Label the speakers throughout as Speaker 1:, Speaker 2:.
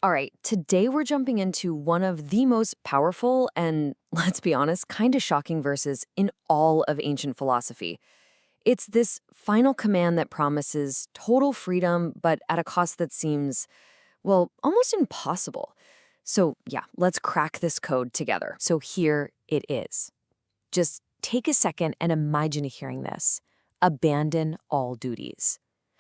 Speaker 1: All right, today we're jumping into one of the most powerful and, let's be honest, kind of shocking verses in all of ancient philosophy. It's this final command that promises total freedom, but at a cost that seems, well, almost impossible. So, yeah, let's crack this code together. So here it is. Just take a second and imagine hearing this. Abandon all duties.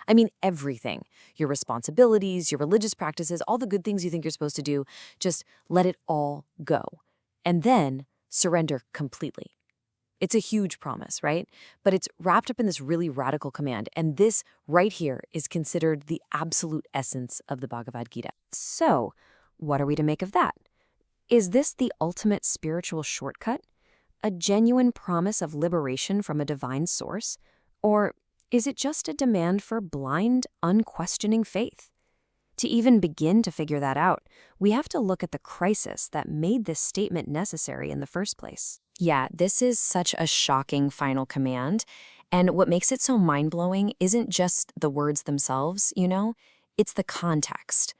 Speaker 1: I mean, everything. Your responsibilities, your religious practices, all the good things you think you're supposed to do, just let it all go. And then surrender completely. It's a huge promise, right? But it's wrapped up in this really radical command. And this right here is considered the absolute essence of the Bhagavad Gita. So, what are we to make of that? Is this the ultimate spiritual shortcut? A genuine promise of liberation from a divine source? Or is it just a demand for blind, unquestioning faith? To even begin to figure that out, we have to look at the crisis that made this statement necessary in the first place. Yeah, this is such a shocking final command. And what makes it so mind-blowing isn't just the words themselves, it's the context.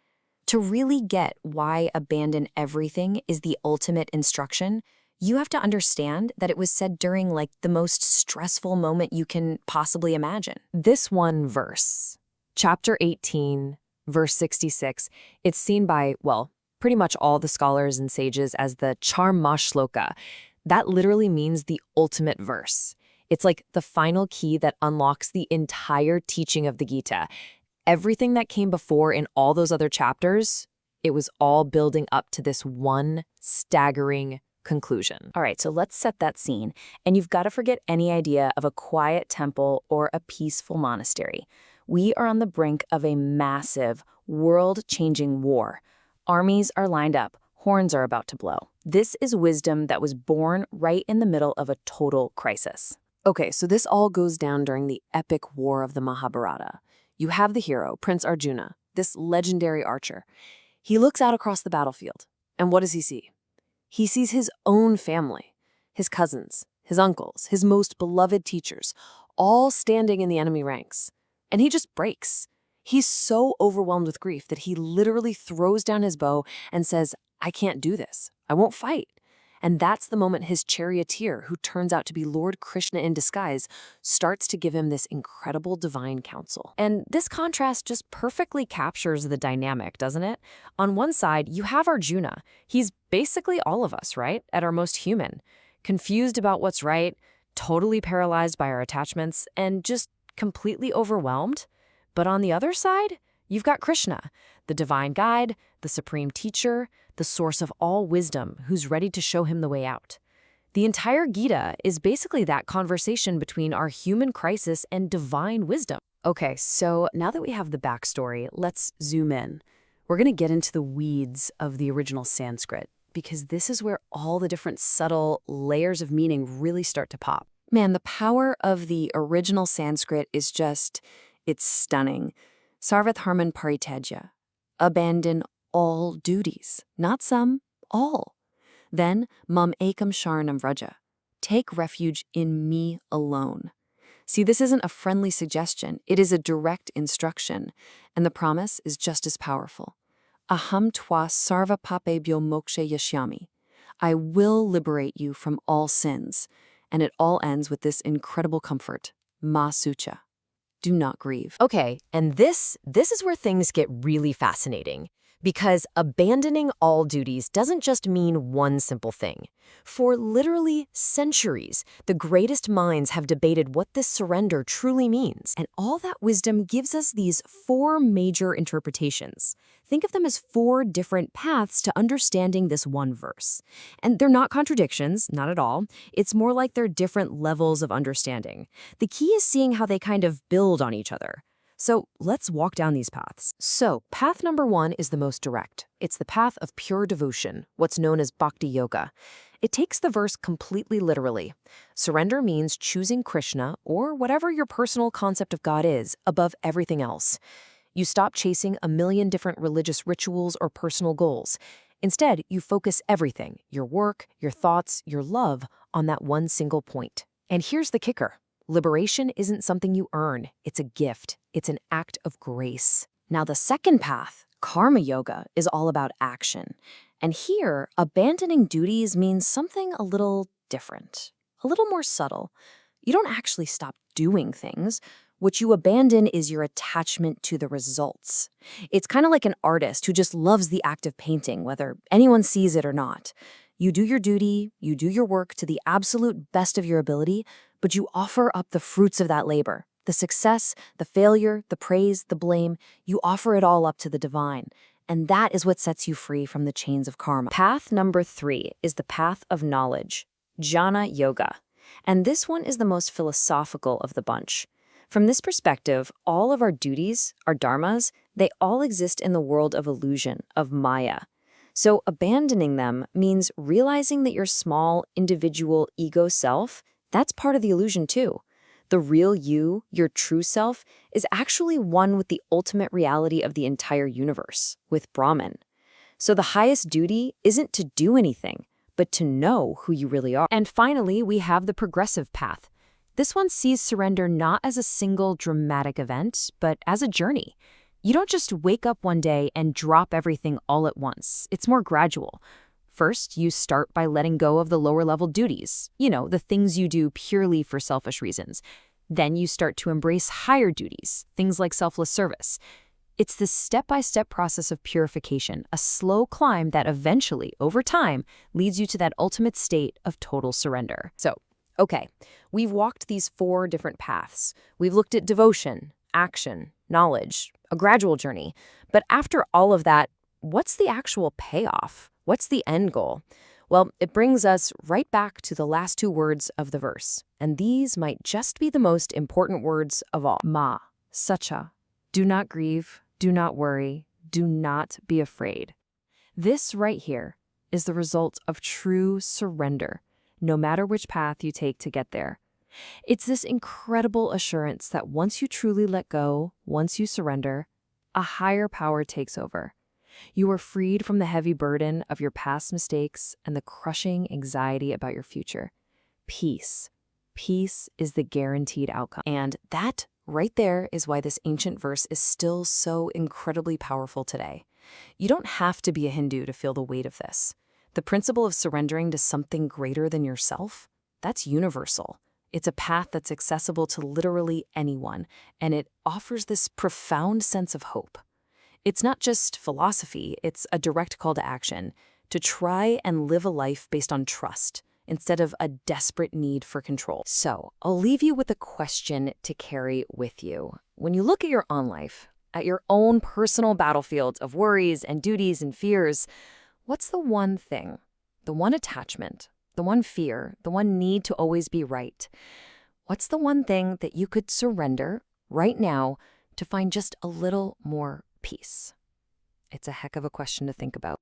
Speaker 1: To really get why abandon everything is the ultimate instruction, you have to understand that it was said during the most stressful moment you can possibly imagine. This one verse, chapter 18, verse 66, it's seen by, pretty much all the scholars and sages as the charma shloka. That literally means the ultimate verse. It's like the final key that unlocks the entire teaching of the Gita. Everything that came before in all those other chapters, it was all building up to this one staggering conclusion. All right, so let's set that scene. And you've got to forget any idea of a quiet temple or a peaceful monastery. We are on the brink of a massive, world-changing war. Armies are lined up. Horns are about to blow. This is wisdom that was born right in the middle of a total crisis. Okay, so this all goes down during the epic war of the Mahabharata. You have the hero, Prince Arjuna, this legendary archer. He looks out across the battlefield, and what does he see? He sees his own family, his cousins, his uncles, his most beloved teachers, all standing in the enemy ranks. And he just breaks. He's so overwhelmed with grief that he literally throws down his bow and says, I can't do this. I won't fight. And that's the moment his charioteer, who turns out to be Lord Krishna in disguise, starts to give him this incredible divine counsel. And this contrast just perfectly captures the dynamic, doesn't it? On one side, you have Arjuna. He's basically all of us, right? At our most human. Confused about what's right, totally paralyzed by our attachments, and just completely overwhelmed. But on the other side, you've got Krishna, the divine guide, the supreme teacher, the source of all wisdom, who's ready to show him the way out. The entire Gita is basically that conversation between our human crisis and divine wisdom. Okay, so now that we have the backstory, let's zoom in. We're going to get into the weeds of the original Sanskrit, because this is where all the different subtle layers of meaning really start to pop. Man, the power of the original Sanskrit is it's stunning. Sarva dharman parityajya. Abandon all duties, not some, all. Then, ekam sharanam vraja. Take refuge in me alone. See, this isn't a friendly suggestion. It is a direct instruction. And the promise is just as powerful. Aham sarva papebhyo Mokshayishyami. I will liberate you from all sins. And it all ends with this incredible comfort. Suchah. Do not grieve. Okay, and this is where things get really fascinating. Because abandoning all duties doesn't just mean one simple thing. For literally centuries, the greatest minds have debated what this surrender truly means. And all that wisdom gives us these 4 major interpretations. Think of them as 4 different paths to understanding this one verse. And they're not contradictions, not at all. It's more like they're different levels of understanding. The key is seeing how they kind of build on each other. So let's walk down these paths. So path number 1 is the most direct. It's the path of pure devotion, what's known as Bhakti yoga. It takes the verse completely literally. Surrender means choosing Krishna, or whatever your personal concept of God is, above everything else. You stop chasing a million different religious rituals or personal goals. Instead, you focus everything, your work, your thoughts, your love, on that one single point. And here's the kicker. Liberation isn't something you earn. It's a gift. It's an act of grace. Now, the second path, Karma yoga is all about action. And here, abandoning duties means something a little different, a little more subtle. You don't actually stop doing things. What you abandon is your attachment to the results. It's kind of like an artist who just loves the act of painting, whether anyone sees it or not. You do your duty, you do your work to the absolute best of your ability, but you offer up the fruits of that labor. The success, the failure, the praise, the blame, you offer it all up to the divine. And that is what sets you free from the chains of karma. Path number 3 is the path of knowledge, jnana yoga. And this one is the most philosophical of the bunch. From this perspective, all of our duties, our dharmas, they all exist in the world of illusion, of Maya. So abandoning them means realizing that your small, individual ego self, that's part of the illusion too. The real you, your true self, is actually one with the ultimate reality of the entire universe, with Brahman. So the highest duty isn't to do anything, but to know who you really are. And finally, we have the progressive path. This one sees surrender not as a single dramatic event, but as a journey. You don't just wake up one day and drop everything all at once. It's more gradual. First, you start by letting go of the lower-level duties, the things you do purely for selfish reasons. Then you start to embrace higher duties, things like selfless service. It's this step-by-step process of purification, a slow climb that eventually, over time, leads you to that ultimate state of total surrender. So, okay, we've walked these 4 different paths. We've looked at devotion, action, knowledge, a gradual journey. But after all of that, what's the actual payoff? What's the end goal? Well, it brings us right back to the last 2 words of the verse. And these might just be the most important words of all. Ma, suchah. Do not grieve, do not worry, do not be afraid. This right here is the result of true surrender, no matter which path you take to get there. It's this incredible assurance that once you truly let go, once you surrender, a higher power takes over. You are freed from the heavy burden of your past mistakes and the crushing anxiety about your future. Peace. Peace is the guaranteed outcome. And that right there is why this ancient verse is still so incredibly powerful today. You don't have to be a Hindu to feel the weight of this. The principle of surrendering to something greater than yourself, that's universal. It's a path that's accessible to literally anyone, and it offers this profound sense of hope. It's not just philosophy, it's a direct call to action, to try and live a life based on trust, instead of a desperate need for control. So, I'll leave you with a question to carry with you. When you look at your own life, at your own personal battlefield of worries and duties and fears, what's the one thing, the one attachment, the one fear, the one need to always be right? What's the one thing that you could surrender right now to find just a little more peace? It's a heck of a question to think about.